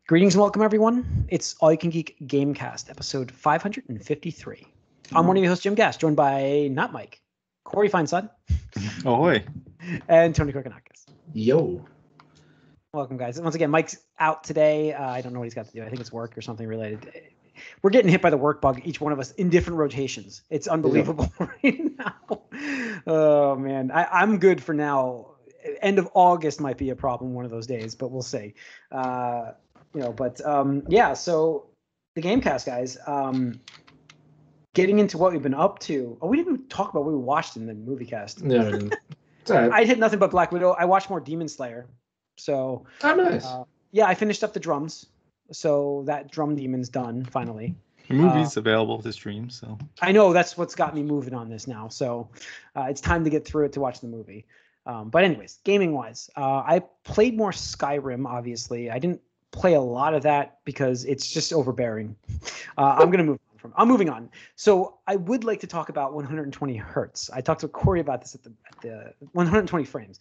Greetings and welcome, everyone. It's All You Can Geek Gamecast, episode 553. I'm one of your hosts, Jim Gass, joined by not Mike, Corey Feinson, Ahoy, and Tony Korkanakis. Yo. Welcome, guys. Once again, Mike's out today. I don't know what he's got to do. I think it's work or something related. We're getting hit by the work bug, each one of us, in different rotations. It's unbelievable right now. Oh, man. I'm good for now. End of August might be a problem one of those days, but we'll see. So the Gamecast, guys, getting into what we've been up to. Oh, we didn't even talk about what we watched in the movie cast. No, it's all right. I hit nothing but Black Widow. I watched more Demon Slayer. So, nice. I finished up the drums. So that Drum Demon's done, finally. the movie's available to stream, so. I know, that's what's got me moving on this now. So it's time to get through it to watch the movie. But anyways, gaming-wise, I played more Skyrim, obviously. I didn't play a lot of that because it's just overbearing. I'm moving on. So I would like to talk about 120 hertz. I talked to Corey about this at the 120 frames.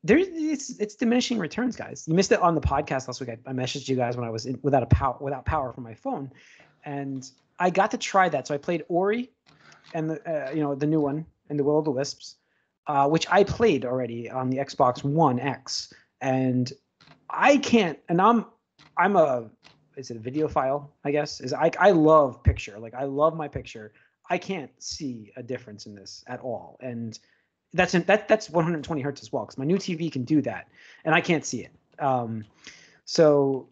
It's diminishing returns, guys. You missed it on the podcast last week. I messaged you guys when I was without power from my phone, and I got to try that. So I played Ori, and the new one, and the Will of the Wisps, which I played already on the Xbox One X, and I can't. And is it a video file? I guess I love picture. Like, I love my picture. I can't see a difference in this at all, and that's 120 hertz as well, because my new TV can do that, and I can't see it. So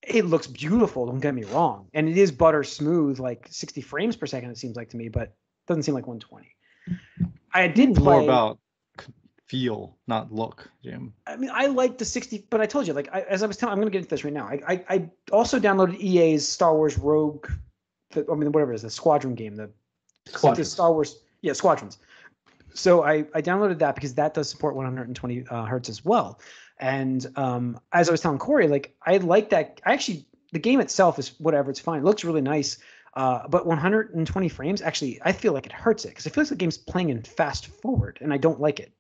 it looks beautiful. Don't get me wrong, and it is butter smooth, like 60 frames per second. It seems like to me, but it doesn't seem like 120. I did play more about feel, not look, Jim. I mean, I like the 60, but I told you, as I was telling, I'm going to get into this right now. I also downloaded EA's Star Wars Rogue, whatever it is, the Squadron game, the Star Wars, Squadrons. So I downloaded that because that does support 120 hertz as well. And as I was telling Corey, I like that. The game itself is whatever, it's fine. It looks really nice. But 120 frames, actually, I feel like it hurts it because it feels like the game's playing in fast forward, and I don't like it.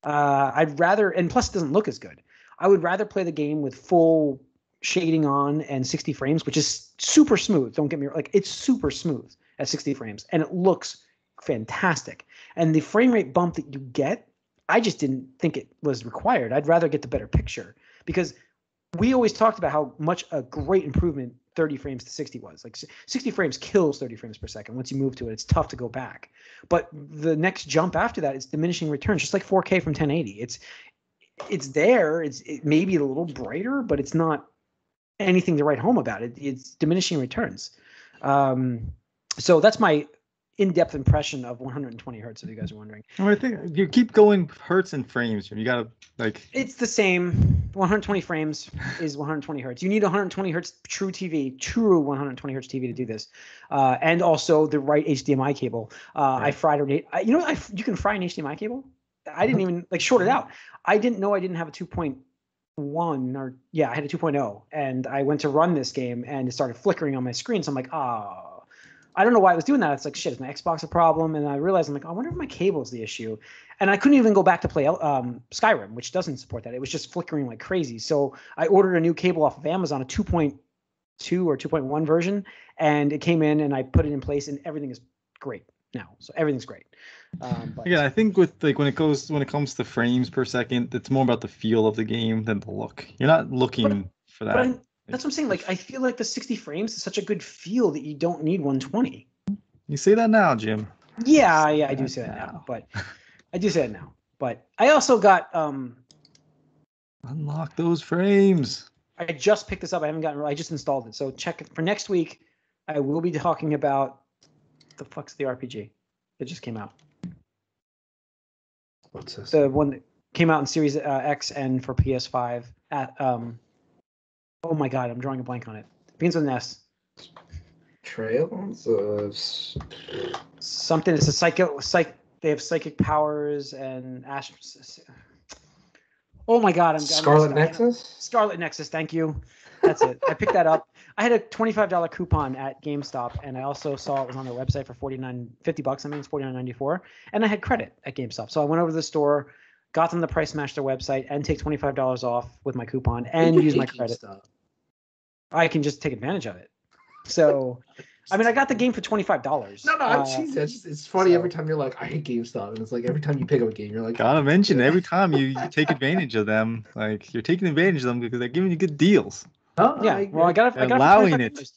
I'd rather, and plus it doesn't look as good. I would rather play the game with full shading on and 60 frames, which is super smooth. Don't get me wrong. It's super smooth at 60 frames, and it looks fantastic. And the frame rate bump that you get, I just didn't think it was required. I'd rather get the better picture, because we always talked about how much a great improvement 30 frames to 60 was. 60 frames kills 30 frames per second. Once you move to it, it's tough to go back. But the next jump after that is diminishing returns, just like 4K from 1080. It's there. It may be a little brighter, but it's not anything to write home about. It's diminishing returns. So that's my in-depth impression of 120 hertz, if you guys are wondering. I think you keep going hertz and frames, Jim. You gotta It's the same. 120 frames is 120 hertz. You need 120 hertz true 120 hertz TV to do this, and also the right HDMI cable. Right. I fried you can fry an HDMI cable. I didn't even short it out. I didn't know I didn't have a 2.1 I had a 2.0, and I went to run this game and it started flickering on my screen. So I'm like, I don't know why I was doing that. It's like, shit, is my Xbox a problem? And I realized, I'm like, I wonder if my cable is the issue. And I couldn't even go back to play Skyrim, which doesn't support that. It was just flickering like crazy. So I ordered a new cable off of Amazon, a 2.2 or 2.1 version, and it came in, and I put it in place, and everything is great now. So everything's great. I think with when it comes to frames per second, it's more about the feel of the game than the look. You're not looking for that. That's what I'm saying. I feel like the 60 frames is such a good feel that you don't need 120. You say that now, Jim. Yeah, I do say that now. But I do say that now. But I also got unlock those frames. I just picked this up. I just installed it. So check it for next week. I will be talking about the fuck's the RPG that just came out. What's this? The one that came out in Series X and for PS5 at oh my god, I'm drawing a blank on it. It begins with an S. Trails of something. It's a they have psychic powers and oh my god, Scarlet Nexus? Scarlet Nexus, thank you. That's it. I picked that up. I had a $25 coupon at GameStop, and I also saw it was on their website for $50. I mean, it's $49.94, and I had credit at GameStop. So I went over to the store, got them to price match their website, and take $25 off with my coupon and use my credit. I can just take advantage of it. So, I mean, I got the game for $25. No, I'm cheesy. It's funny every time you're like, I hate GameStop, and it's like every time you pick up a game, you're like, gotta mention every time you take advantage of them, like you're taking advantage of them because they're giving you good deals. Oh, yeah. Well, I got it for allowing it. $25.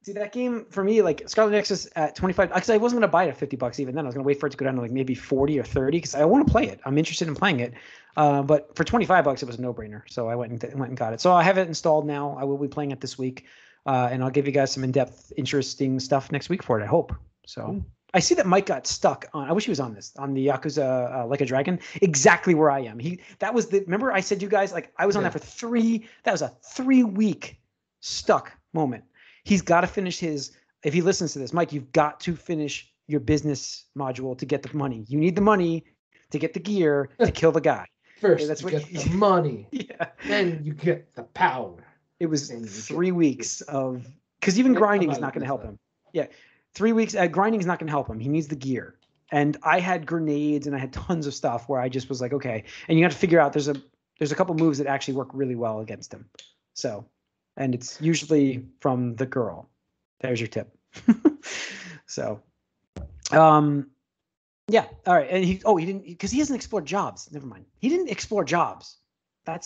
See, that game for me, like Scarlet Nexus at 25, because I wasn't gonna buy it at $50 even then. I was gonna wait for it to go down to like maybe 40 or 30 because I want to play it. I'm interested in playing it. But for $25, it was a no-brainer. So I went and got it. So I have it installed now. I will be playing it this week, and I'll give you guys some in-depth, interesting stuff next week for it. I hope. So I see that Mike got stuck on. I wish he was on this on the Yakuza Like a Dragon. Exactly where I am. Remember I said to you guys like I was on that for 3. That was a 3-week stuck moment. He's got to finish his. If he listens to this, Mike, you've got to finish your business module to get the money. You need the money to get the gear to kill the guy. First, that's you what get the money. Yeah. Then you get the power. It was 3 weeks of because even grinding is not going to help him. Yeah, 3 weeks. Grinding is not going to help him. He needs the gear. And I had grenades and I had tons of stuff where I just was like, okay. And you got to figure out there's a couple moves that actually work really well against him. So. And it's usually from the girl. There's your tip. So, yeah. All right. And he didn't, because he hasn't explored jobs. Never mind. He didn't explore jobs. There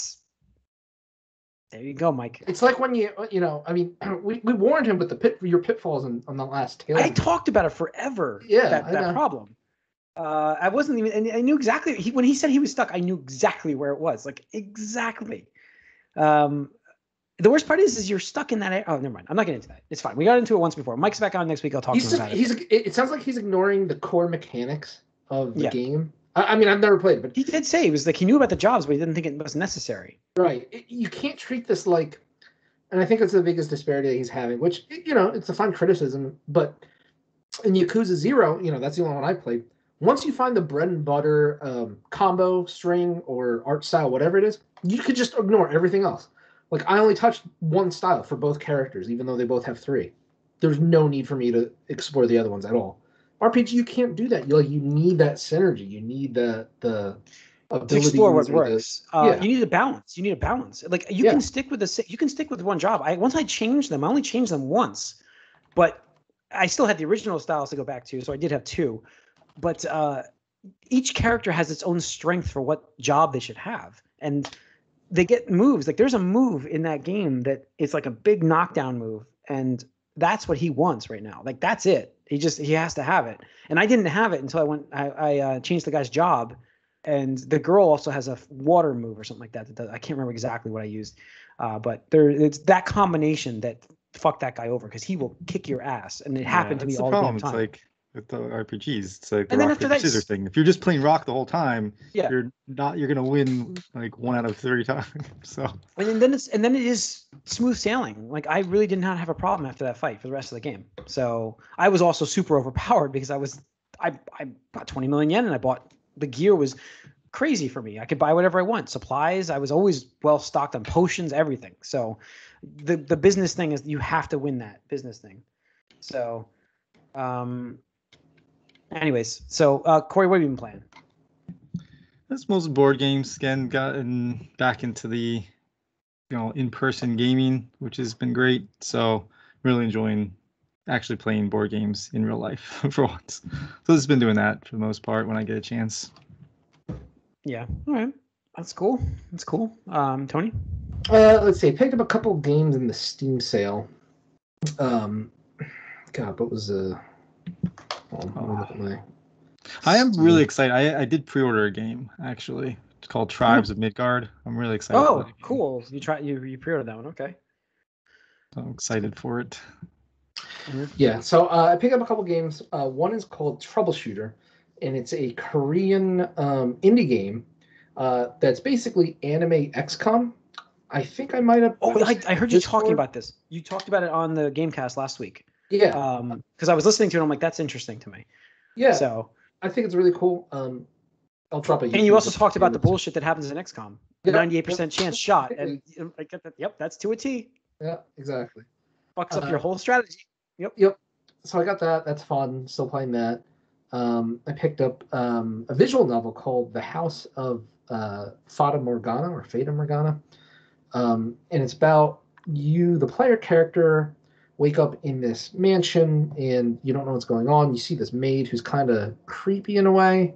you go, Mike. It's like when I mean, we warned him with your pitfalls on the last tail. I talked about it forever. Yeah. That problem. I wasn't even, and I knew exactly, when he said he was stuck, I knew exactly where it was. Like, exactly. The worst part is you're stuck in that. Oh, never mind. I'm not getting into that. It's fine. We got into it once before. Mike's back on next week. I'll talk to him about it. It sounds like he's ignoring the core mechanics of the game. I mean, I've never played it, but he did say he was like he knew about the jobs, but he didn't think it was necessary. Right. You can't treat this like, and I think that's the biggest disparity that he's having. Which it's a fun criticism, but in Yakuza 0, that's the only one I played. Once you find the bread and butter combo string or art style, whatever it is, you could just ignore everything else. Like, I only touched one style for both characters, even though they both have 3. There's no need for me to explore the other ones at all. RPG, you can't do that. You need that synergy. You need the ability to explore what works. You need a balance. Like, you can stick with one job. Once I changed them, I only changed them once. But I still had the original styles to go back to, so I did have 2. But each character has its own strength for what job they should have. And they get moves. Like there's a move in that game that it's like a big knockdown move, and that's what he wants right now. Like that's it. He has to have it. And I didn't have it until I changed the guy's job, and the girl also has a water move or something like that. I can't remember exactly what I used, but it's that combination that fucked that guy over because he will kick your ass, and it happened to me all the damn time. It's like with the RPGs, it's like the and then rock paper scissors thing. If you're just playing rock the whole time, you're gonna win like 1 out of 30 times. So and then it is smooth sailing. Like I really did not have a problem after that fight for the rest of the game. So I was also super overpowered because I bought 20 million yen and I bought the gear was crazy for me. I could buy whatever I want. Supplies, I was always well stocked on potions, everything. So the business thing is you have to win that business thing. So anyways, so Corey, what have you been playing? That's most board games. Again, gotten back into the in-person gaming, which has been great. So really enjoying actually playing board games in real life for once. So just been doing that for the most part when I get a chance. Yeah. All right. That's cool. Tony? Let's see. I picked up a couple games in the Steam sale. God, what was I am really excited. I did pre-order a game actually. It's called Tribes of Midgard. I'm really excited. Oh, cool! You pre-ordered that one. Okay. I'm excited for it. Yeah. So I picked up a couple games. One is called Troubleshooter, and it's a Korean indie game that's basically anime XCOM. I think I might have. Oh, I heard you talking about this. You talked about it on the Gamecast last week. Yeah. Because I was listening to it, and I'm like, that's interesting to me. Yeah. So I think it's really cool. I'll drop a. And you also talked about the bullshit that happens in XCOM. 98% chance shot, and I get that. Yep, that's to a T. Yeah, exactly. Fucks up your whole strategy. Yep. So I got that. That's fun. Still playing that. I picked up a visual novel called The House of Fata Morgana or Fata Morgana. And it's about you, the player character, wake up in this mansion and you don't know what's going on. You see this maid who's kind of creepy in a way,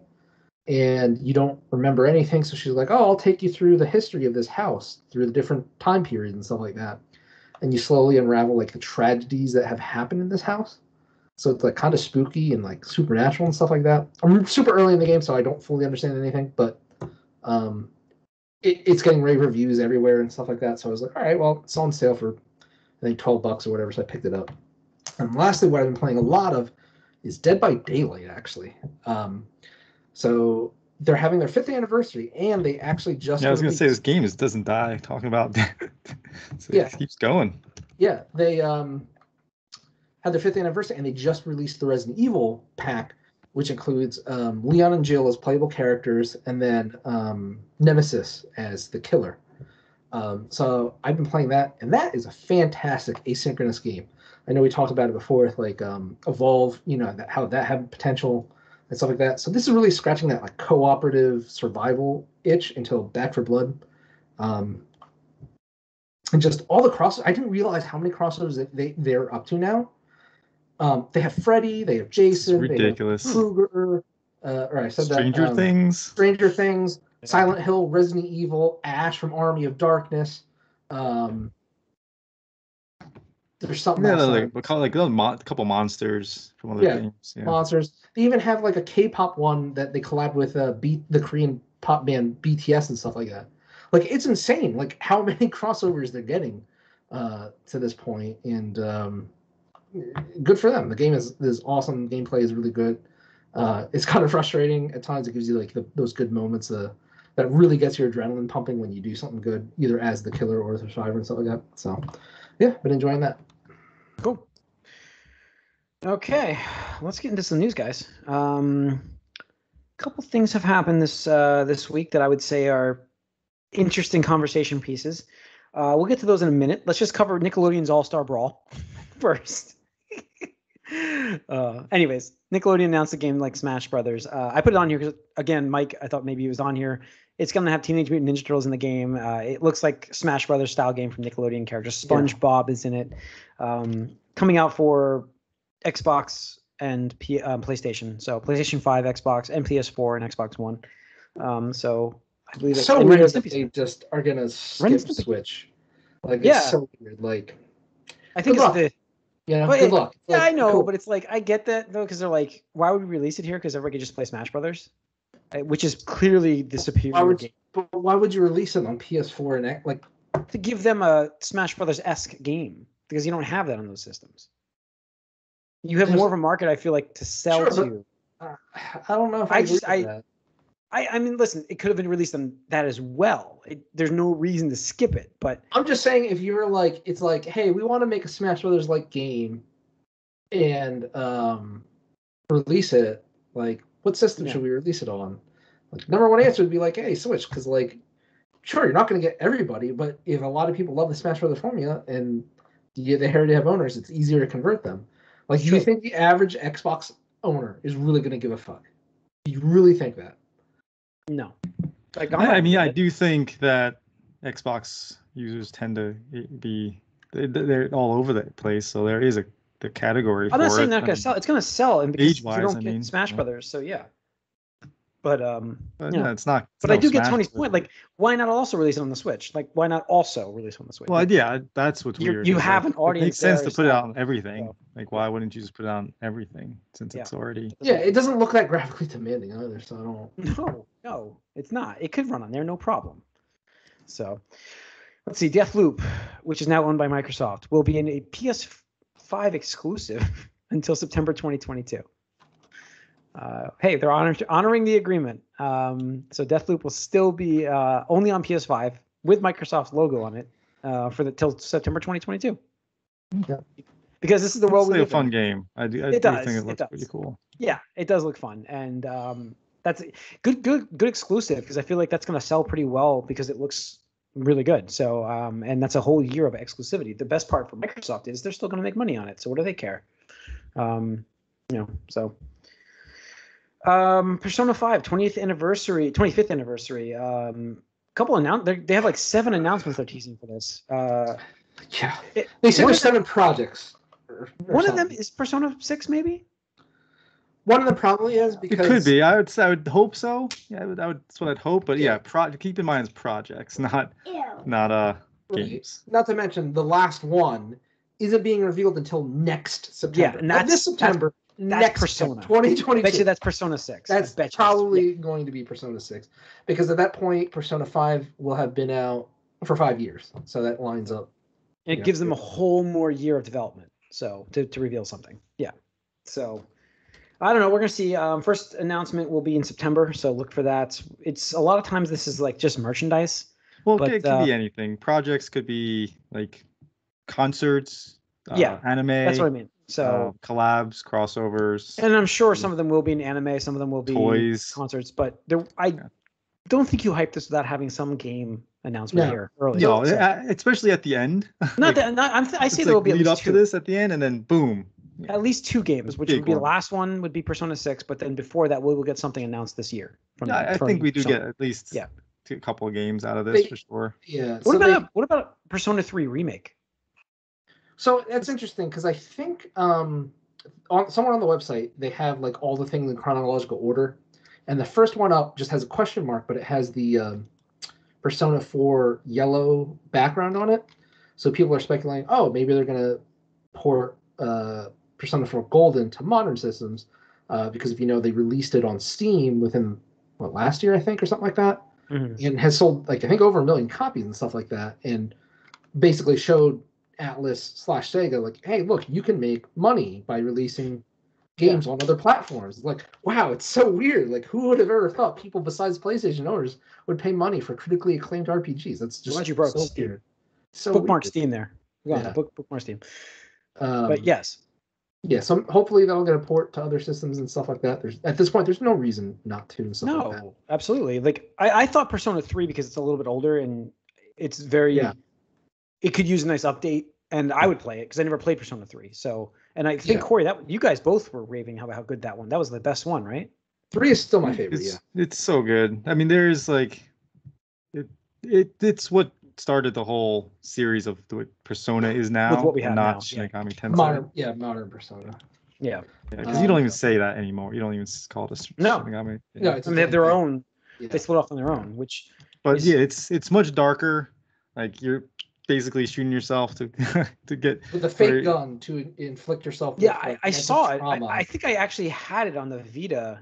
and you don't remember anything. So she's like, "Oh, I'll take you through the history of this house, through the different time periods and stuff like that." And you slowly unravel like the tragedies that have happened in this house. So it's like kind of spooky and like supernatural and stuff like that. I'm super early in the game, so I don't fully understand anything, but it's getting rave reviews everywhere and stuff like that. So I was like, all right, well, it's on sale for I think $12 or whatever, so I picked it up. And lastly, what I've been playing a lot of is Dead by Daylight, actually. So they're having their 5th anniversary, and they actually just... Yeah, I was going to say, this game doesn't die. Talking about so yeah. It keeps going. Yeah, they had their 5th anniversary, and they just released the Resident Evil pack, which includes Leon and Jill as playable characters, and then Nemesis as the killer. So I've been playing that, and that is a fantastic asynchronous game. I know we talked about it before with like Evolve, how that had potential and stuff like that. So this is really scratching that like cooperative survival itch until Back for Blood. And just all the crossovers. I didn't realize how many crossovers they're up to now. They have Freddy, they have Jason, ridiculous. They have Krueger, or I said Stranger Things. Stranger Things, Silent Hill, Resident Evil, Ash from Army of Darkness. There's something else. We call it like a couple monsters from other games. Yeah, monsters. They even have like a K-pop one that they collab with the Korean pop band BTS and stuff like that. Like it's insane, like how many crossovers they're getting to this point, and good for them. The game is awesome. The gameplay is really good. It's kind of frustrating at times. It gives you like those good moments that really gets your adrenaline pumping when you do something good, either as the killer or the survivor and stuff like that. So, yeah, been enjoying that. Cool. Okay, let's get into some news, guys. A couple things have happened this week that I would say are interesting conversation pieces. We'll get to those in a minute. Let's just cover Nickelodeon's All-Star Brawl first. Anyways, Nickelodeon announced a game like Smash Brothers. I put it on here because, again, Mike, I thought maybe he was on here. It's going to have Teenage Mutant Ninja Turtles in the game. It looks like Smash Brothers style game from Nickelodeon characters. SpongeBob is in it. Coming out for Xbox and PlayStation. So PlayStation 5, Xbox, and PS4 and Xbox One. So I believe it's so weird that they just are going to skip Switch. Like, it's so weird. Like, I think it's the... Yeah, good luck. Yeah, I know, but it's like I get that though, because they're like, why would we release it here? Because everybody could just play Smash Brothers, which is clearly the superior game. But why would you release it on PS4 and like to give them a Smash Brothers-esque game? Because you don't have that on those systems. You have more of a market, I feel like, to sell to. I don't know if I agree with that. I mean, listen, it could have been released on that as well. There's no reason to skip it, but I'm just saying if you're like, it's like, hey, we want to make a Smash Brothers like game and release it. Like, what system should we release it on? Like, number one answer would be like, hey, Switch, because like, sure, you're not going to get everybody, but if a lot of people love the Smash Brothers formula and they already have owners, it's easier to convert them. Like, do you think the average Xbox owner is really going to give a fuck? Do you really think that? No. Like, I mean, I do think that Xbox users tend to be they're all over the place, so there is the category. I'm not saying they're not going to sell. It's going to sell, and because age-wise, you don't get Smash Brothers, so yeah. But yeah, it's not. But I do get Tony's point. Like, why not also release it on the Switch? Like, why not also release it on the Switch? Well, yeah, that's what's weird. You have an audience. It makes sense to put it out on everything. Like, why wouldn't you just put it on everything since it's already? Yeah, it doesn't look that graphically demanding either, so I don't. No, it's not. It could run on there, no problem. So, let's see. Deathloop, which is now owned by Microsoft, will be in a PS5 exclusive until September 2022. Hey, they're honoring the agreement. So Deathloop will still be only on PS5 with Microsoft's logo on it till September 2022. Yeah. Because this is the world we live in. It's a fun game. I do think it looks pretty cool. Yeah, it does look fun, and that's good exclusive because I feel like that's going to sell pretty well because it looks really good. So and that's a whole year of exclusivity. The best part for Microsoft is they're still going to make money on it. So what do they care? So. Persona 5 25th anniversary. Couple they have like 7 announcements they're teasing for this. Yeah. They said there's 7 projects. One of them is Persona 6, maybe? One of them probably is, because it could be. I would hope so. Yeah, that's what I'd hope. But yeah, keep in mind it's projects, not games. Not to mention the last one isn't being revealed until next September. Yeah, not this September. Next Persona. 2022. Bet you that's Persona 6. That's probably going to be Persona 6, because at that point Persona 5 will have been out for 5 years. So that lines up. And it gives them a whole more year of development. So to reveal something. Yeah. So I don't know. We're gonna see. First announcement will be in September, so look for that. It's a lot of times this is like just merchandise. Well, it could be anything. Projects could be like concerts, anime. That's what I mean. So collabs, crossovers, and I'm sure some of them will be in anime, some of them will be toys, concerts. But I don't think you hype this without having some game announcement here early. No, especially at the end. I say there will be at least up 2. To this at the end, and then boom. At least 2 games, which would be the last one would be Persona 6, but then before that we will get something announced this year. I think we do get at least a couple of games out of this for sure. Yeah. What about Persona 3 remake? So that's interesting, because I think somewhere on the website they have like all the things in chronological order, and the first one up just has a question mark, but it has the Persona 4 yellow background on it. So people are speculating, maybe they're gonna port Persona 4 Golden to modern systems, because if you know, they released it on Steam within last year, I think, or something like that, and has sold like I think over 1 million copies and stuff like that, and basically showed Atlus/Sega like, hey, look, you can make money by releasing games on other platforms. Like, wow, it's so weird. Like, who would have ever thought people besides PlayStation owners would pay money for critically acclaimed RPGs? That's just so weird. So bookmark weird. Steam there. Bookmark Steam. But yes. Yeah, so hopefully that'll get a port to other systems and stuff like that. At this point, there's no reason not to. And stuff like that. Absolutely. Like I thought Persona 3, because it's a little bit older and it's very, it could use a nice update, and I would play it because I never played Persona 3. So, and I think Corey, that you guys both were raving how good that one. That was the best one, right? 3 is still my favorite. It's so good. I mean, there's like, it's what started the whole series of what Persona is now. With what we have not now. Shin Megami Tensei. Modern Persona. Yeah. Because you don't even say that anymore. You don't even call it a Shin Megami. No, it's they have their own. Yeah. They split off on their own, which. But it's much darker. Like you're basically shooting yourself to get with a fake gun to inflict yourself. Yeah, I saw it. I think I actually had it on the Vita,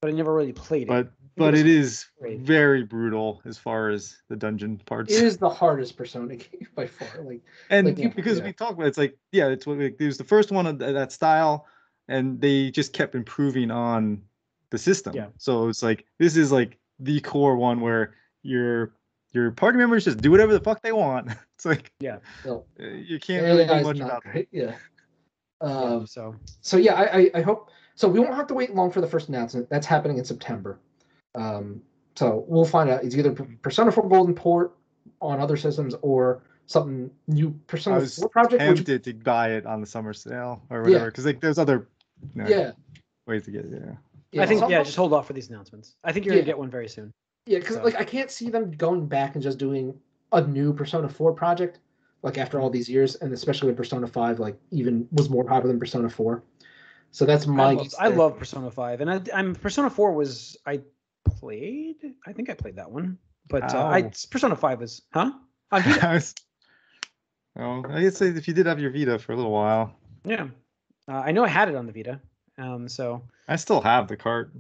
but I never really played it. But it is very brutal as far as the dungeon parts. It is the hardest Persona game by far. Because we talk about it's like it's what it was the first one of that style, and they just kept improving on the system. Yeah. So it's like this is like the core one where your party members just do whatever the fuck they want. It's like you can't really do much about it. Yeah. I hope so. We won't have to wait long for the first announcement. That's happening in September. So we'll find out. It's either Persona 4 Golden port on other systems or something new Persona 4 project. I was tempted to buy it on the summer sale or whatever, because like there's other ways to get it. I think just hold off for these announcements. I think you're gonna get one very soon. Yeah, because I can't see them going back and just doing a new Persona 4 project after all these years, and especially when Persona 5 even was more popular than Persona 4. So that's my. I love Persona 5, and I'm Persona 4 was I think I played that one, but Persona 5 was on Vita. I guess if you did have your Vita for a little while. Yeah, I know I had it on the Vita, so I still have the cart.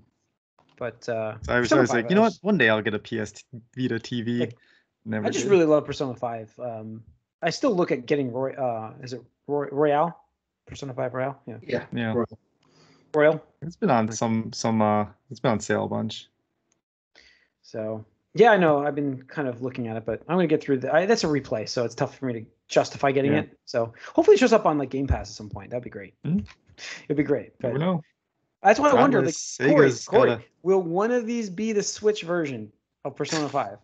But so I was like, you know what? One day I'll get a PS Vita TV. I just really love Persona 5. I still look at getting is it Royale? Persona 5 Royale? Yeah. Royal. It's been on it's been on sale a bunch. So I know I've been kind of looking at it, but I'm gonna get through that's a replay, so it's tough for me to justify getting it. So hopefully it shows up on Game Pass at some point. That'd be great. Mm-hmm. It'd be great. But never know. That's why I wonder, Corey, will one of these be the Switch version of Persona 5?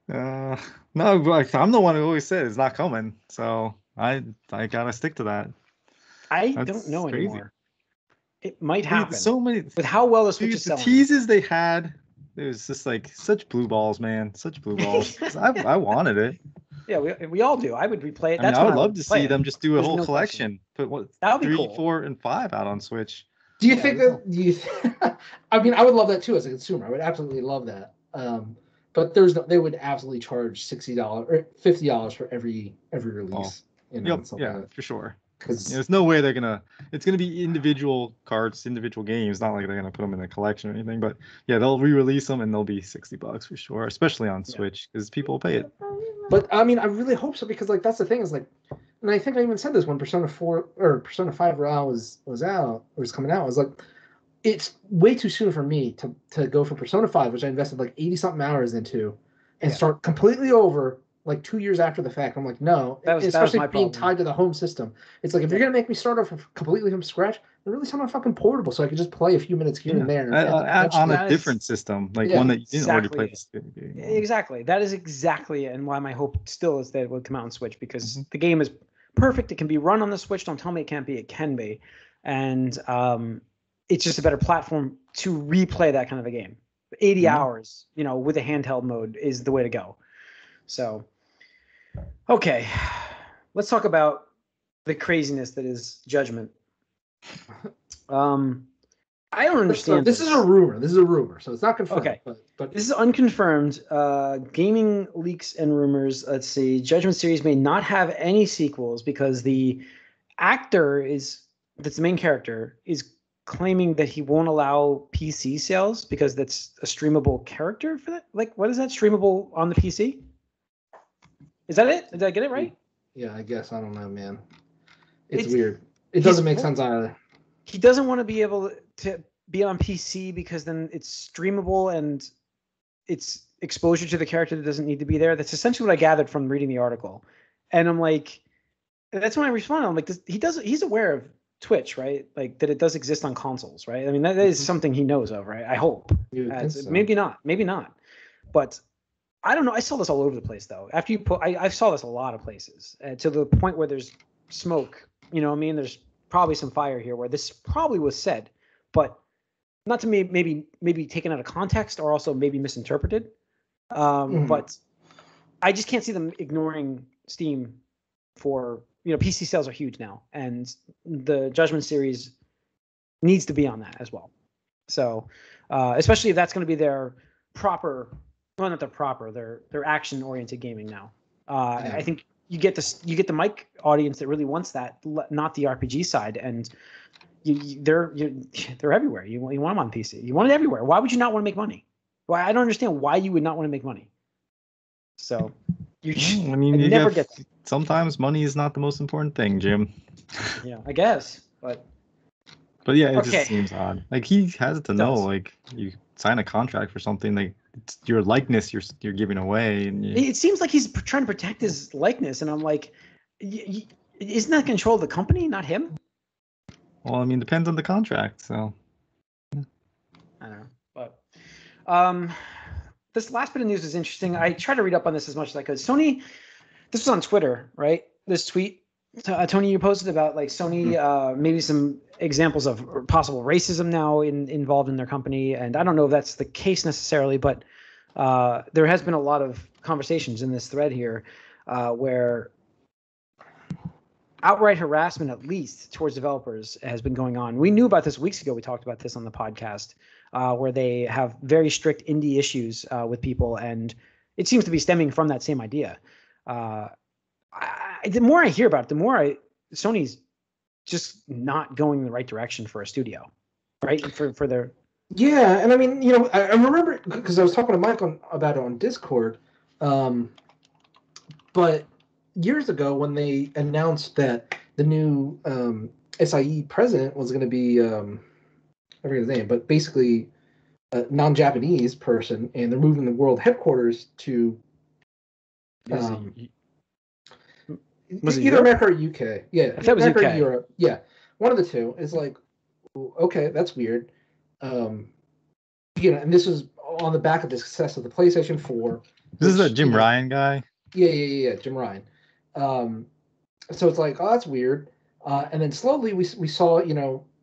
No, I'm the one who always said it's not coming, so I gotta stick to that. I don't know anymore. It might happen. So many with how well the Switch is selling. The teases they had, it was just like such blue balls, man, such blue balls. I wanted it. Yeah, we all do. I would replay it. I mean, That's I when would love to see it. them just do a There's whole no collection. Put That would be 3, cool. 4, and 5 out on Switch. Do you think that? I mean, I would love that too as a consumer. I would absolutely love that. But they would absolutely charge $60 or $50 for every release. Yep, yeah, for sure. Because there's no way they're gonna. It's gonna be individual cards, individual games. Not like they're gonna put them in a collection or anything. But yeah, they'll re-release them and they'll be $60 for sure, especially on Switch because people will pay it. But I mean, I really hope so because like that's the thing is like, and I think I even said this when Persona 4 or Persona 5 Royale was out or was coming out. I was like, it's way too soon for me to go for Persona 5, which I invested like 80 something hours into, and start completely over like 2 years after the fact. I'm like, no, especially being tied to the home system. It's like if you're gonna make me start off completely from scratch, then release on a fucking portable so I can just play a few minutes here and there on a different system, like one that you didn't already play. Exactly, that is exactly, and why my hope still is that it would come out on Switch because the game is perfect. It can be run on the Switch. Don't tell me it can't be. It can be, and it's just a better platform to replay that kind of a game. 80 hours, with a handheld mode is the way to go. So, okay, let's talk about the craziness that is Judgment. I don't understand. This is a rumor, so it's not confirmed. Okay, but this is unconfirmed. Gaming leaks and rumors. Let's see. Judgment series may not have any sequels because the actor that's the main character is claiming that he won't allow PC sales because that's a streamable character for that. Like, what is that? Streamable on the PC? Is that it? Did I get it right? Yeah, I guess. I don't know, man. It's weird. It doesn't make sense either. He doesn't want to be able to be on PC because then it's streamable and it's exposure to the character that doesn't need to be there. That's essentially what I gathered from reading the article. And I'm like, that's when I responded. I'm like, he's aware of Twitch, right? Like that it does exist on consoles, right? I mean, that is something he knows of, right? I hope. So. Maybe not. But I don't know. I saw this all over the place, though. After you I saw this a lot of places to the point where there's smoke. You know what I mean? There's probably some fire here where this probably was said, but not to me, maybe taken out of context or also maybe misinterpreted. But I just can't see them ignoring Steam for, PC sales are huge now, and the Judgment series needs to be on that as well. So, especially if that's going to be their their action-oriented gaming now. I think you get the mic audience that really wants that, not the RPG side, and they're everywhere. You want them on PC. You want it everywhere. Why would you not want to make money? Well, I don't understand why you would not want to make money. So, sometimes money is not the most important thing, Jim. Yeah, I guess, but yeah, it just seems odd. Like he has to know, like you sign a contract for something, like it's your likeness you're giving away, and it seems like he's trying to protect his likeness, and I'm like, isn't that control of the company, not him? Well, I mean, depends on the contract, so. I don't know, but this last bit of news is interesting. I tried to read up on this as much as I could. Sony, this was on Twitter, right? This tweet, Tony, you posted about like Sony, maybe some examples of possible racism now involved in their company, and I don't know if that's the case necessarily, but there has been a lot of conversations in this thread here where outright harassment, at least towards developers, has been going on. We knew about this weeks ago. We talked about this on the podcast, where they have very strict indie issues with people, and it seems to be stemming from that same idea. The more I hear about it, the more Sony's just not going in the right direction for a studio, right? For their and I mean, I remember because I was talking to Mike about it on Discord, but years ago when they announced that the new SIE president was going to be I forget his name, but basically a non-Japanese person, and they're moving the world headquarters to was it either Europe? America or UK. Yeah, I thought it was America UK. or Europe. Yeah, one of the two. Is like, okay, that's weird. And this was on the back of the success of the PlayStation 4. This is that Jim Ryan guy. Yeah, Jim Ryan. So it's like, oh, that's weird. And then slowly we saw,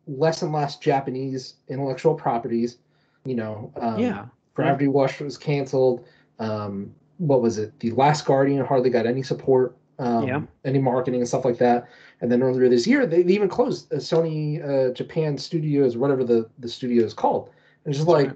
less and less Japanese intellectual properties. Gravity Rush was canceled. what was it? The Last Guardian hardly got any support, any marketing and stuff like that. And then earlier this year, they even closed Sony Japan Studios, whatever the studio is called. And it's just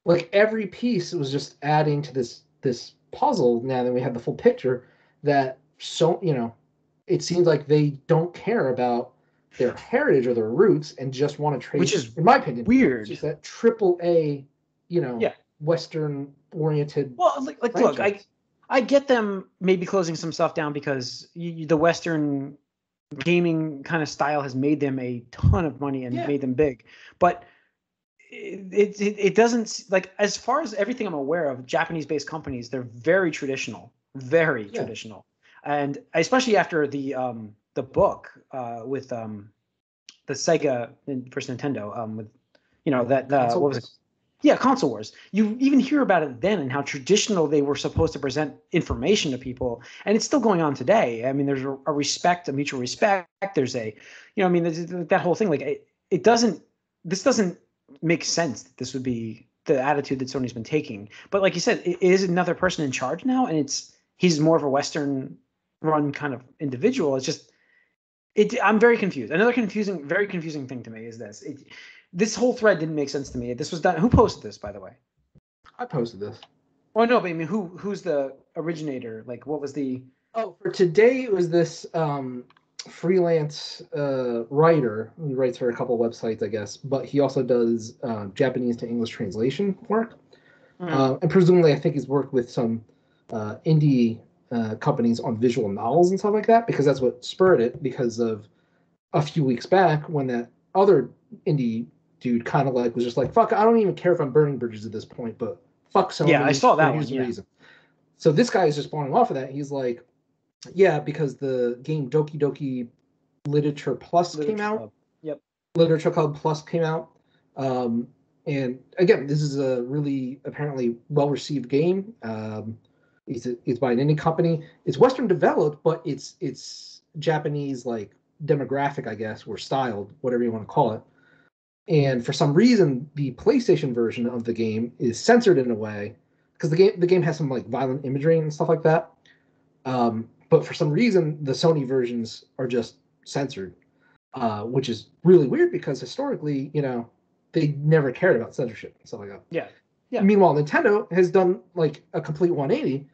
like every piece was just adding to this puzzle. Now that we have the full picture, that it seems like they don't care about their heritage or their roots and just want to trade. Which is, in my opinion, weird. It's that AAA, Western oriented. Well, look, I get them maybe closing some stuff down because the Western gaming kind of style has made them a ton of money and made them big, but it doesn't, like, as far as everything I'm aware of, Japanese-based companies, they're very traditional, and especially after the book with the Sega versus Nintendo with what was it? Yeah, Console Wars. You even hear about it then and how traditional they were supposed to present information to people, and it's still going on today. I mean, there's a mutual respect. There's that whole thing. Like, this doesn't make sense that this would be the attitude that Sony's been taking. But like you said, it is another person in charge now, and he's more of a Western run kind of individual. It's just I'm very confused. Another very confusing thing to me is this. This whole thread didn't make sense to me. This was done. Who posted this, by the way? I posted this. Oh no, but I mean, who's the originator? Like, what was the? Oh, for today it was this freelance writer. He writes for a couple of websites, I guess, but he also does Japanese to English translation work. And presumably, I think he's worked with some indie companies on visual novels and stuff like that, because that's what spurred it. Because of a few weeks back when that other indie dude kind of was just like, fuck, I don't even care if I'm burning bridges at this point, but fuck Sony. Yeah, I saw that one. The reason. So this guy is just spawning off of that. He's like, yeah, because the game Doki Doki Literature Plus came out. Yep. Literature Club Plus came out. And again, this is a really apparently well-received game. It's by an indie company. It's Western developed, but it's Japanese demographic, I guess, or styled, whatever you want to call it. And for some reason, the PlayStation version of the game is censored in a way, because the game has some violent imagery and stuff like that. But for some reason, the Sony versions are just censored, which is really weird because historically, they never cared about censorship and stuff like that. Yeah. Yeah. Meanwhile, Nintendo has done a complete 180.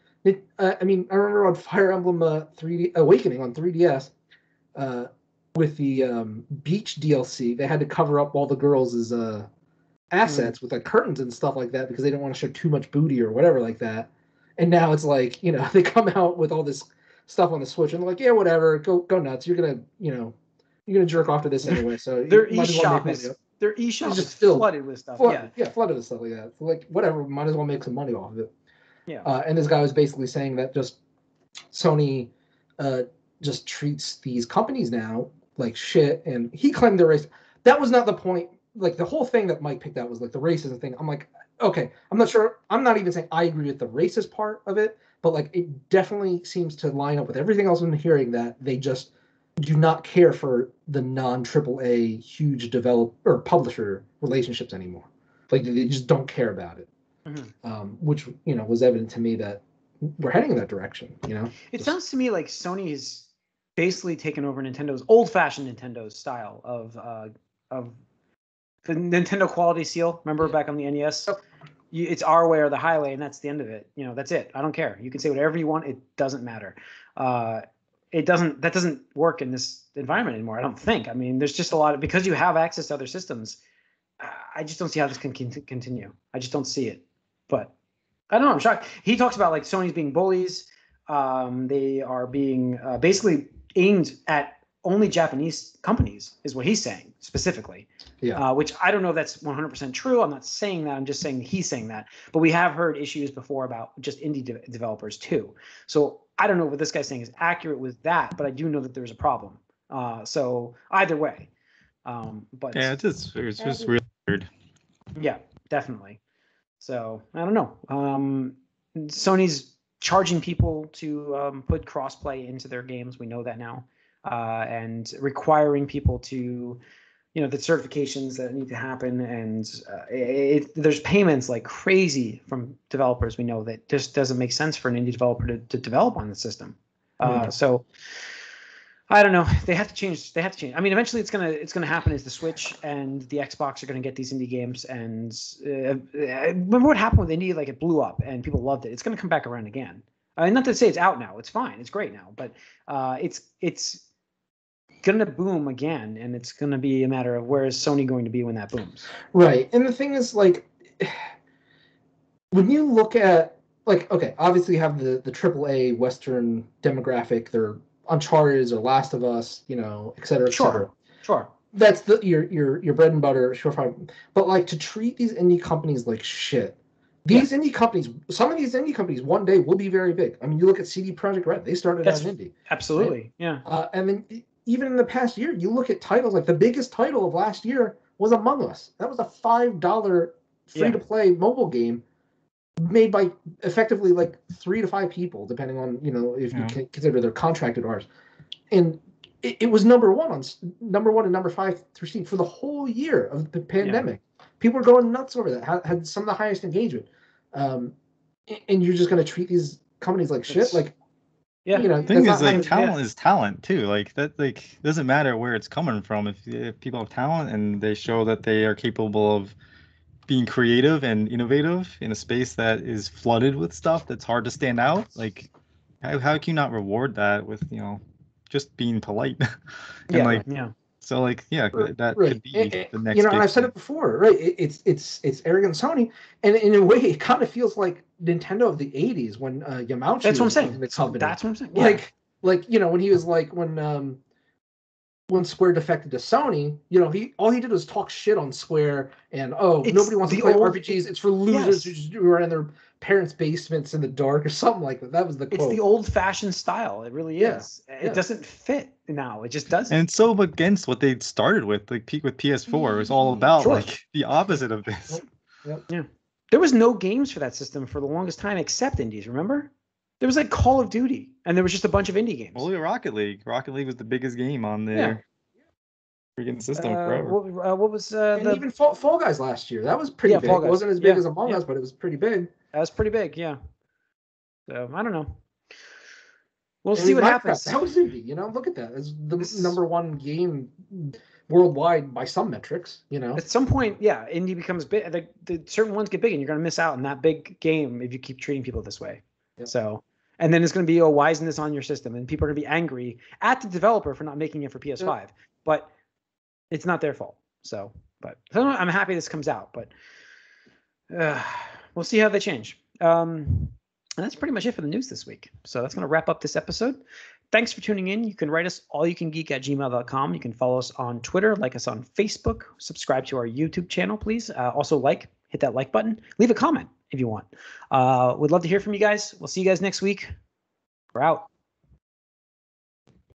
I remember on Fire Emblem 3D Awakening on 3DS, with the Beach DLC, they had to cover up all the girls' assets with curtains and stuff like that because they didn't want to show too much booty or whatever like that. And now it's they come out with all this stuff on the Switch and they're like, yeah, whatever, go nuts. You're gonna jerk off to this anyway. So their eShop is still flooded with stuff. Flooded with stuff like that. So whatever, might as well make some money off of it. Yeah. And this guy was basically saying that just Sony just treats these companies now like shit, and he claimed they're racist. That was not the point. The whole thing that Mike picked out was the racism thing. I'm like, okay, I'm not sure. I'm not even saying I agree with the racist part of it, but it definitely seems to line up with everything else I'm hearing, that they just do not care for the non-AAA huge developer or publisher relationships anymore. They just don't care about it. Mm-hmm. Which was evident to me that we're heading in that direction. It sounds to me like Sony is basically taken over Nintendo's old-fashioned Nintendo's style of the Nintendo quality seal. Remember back on the NES? It's our way or the highway, and that's the end of it. That's it. I don't care. You can say whatever you want. It doesn't matter. That doesn't work in this environment anymore, I don't think. I mean, there's just a lot of, because you have access to other systems, I just don't see how this can continue. I just don't see it. But I don't know. I'm shocked. He talks about Sony's being bullies. They are being basically aimed at only Japanese companies, is what he's saying specifically. Yeah. Which I don't know if that's 100% true. I'm not saying that. I'm just saying he's saying that. But we have heard issues before about just indie developers too. So I don't know what this guy's saying is accurate with that, but I do know that there's a problem. So either way. But yeah, it's just really weird. Yeah, definitely. So I don't know. Sony's charging people to put crossplay into their games. We know that now, and requiring people to, the certifications that need to happen, and there's payments like crazy from developers. We know that just doesn't make sense for an indie developer to develop on the system. So I don't know. They have to change. I mean, eventually it's gonna happen. Is the Switch and the Xbox are gonna get these indie games, and remember what happened with indie? Like, it blew up and people loved it. It's gonna come back around again. Not to say it's out now. It's fine. It's great now, but it's gonna boom again, and it's gonna be a matter of where is Sony going to be when that booms. Right. And the thing is, like, when you look at, like, okay, obviously you have the AAA Western demographic, they're Uncharted or Last of Us, et cetera, et cetera. Sure. That's your bread and butter, surefire. But, like, to treat these indie companies like shit. These indie companies, some of these indie companies one day will be very big. I mean, you look at CD Projekt Red, they started as indie. Absolutely, right? Yeah. And then even in the past year, you look at titles, like the biggest title of last year was Among Us. That was a $5 free-to-play mobile game made by effectively like 3 to 5 people, depending on, if you can consider they're contracted hours. And it was number one and number 5 through Steam for the whole year of the pandemic. People were going nuts over that. Had some of the highest engagement. And you're just going to treat these companies like shit? Like, the thing is, like, talent is talent too. Like, that, like, doesn't matter where it's coming from. If people have talent and they show that they are capable of being creative and innovative in a space that is flooded with stuff that's hard to stand out, like, how can you not reward that with, just being polite? So, like, that could be the next. And I've said it before, right? It's arrogant Sony, and in a way, it kind of feels like Nintendo of the '80s when Yamauchi. That's what I'm saying. The company. That's what I'm saying. Yeah. Like when he was like when Square defected to Sony, all he did was talk shit on Square, and nobody wants to play RPGs. It's for losers who are in their parents' basements in the dark or something like that. That was the quote. It's the old-fashioned style. It really is. It doesn't fit now. It just doesn't. And it's so against what they started with, like with PS4. It was all about like the opposite of this. Yeah. There was no games for that system for the longest time except indies. Remember? There was like Call of Duty, and there was just a bunch of indie games. Only Rocket League. Rocket League was the biggest game on their freaking system forever. What was even Fall Guys last year? That was pretty big. It wasn't as big as Among Us, but it was pretty big. That was pretty big, yeah. So I don't know. We'll see what happens. That was indie, Look at that. It's the number one game worldwide by some metrics, At some point, indie becomes big. The certain ones get big, and you're going to miss out on that big game if you keep treating people this way. Yep. So, and then it's going to be, why isn't this on your system? And people are going to be angry at the developer for not making it for PS5, but it's not their fault. So I'm happy this comes out, but we'll see how they change. And that's pretty much it for the news this week. So that's going to wrap up this episode. Thanks for tuning in. You can write us allyoucangeek@gmail.com. You can follow us on Twitter, like us on Facebook, subscribe to our YouTube channel, please. Also hit that like button, leave a comment if you want. We'd love to hear from you guys. We'll see you guys next week. We're out.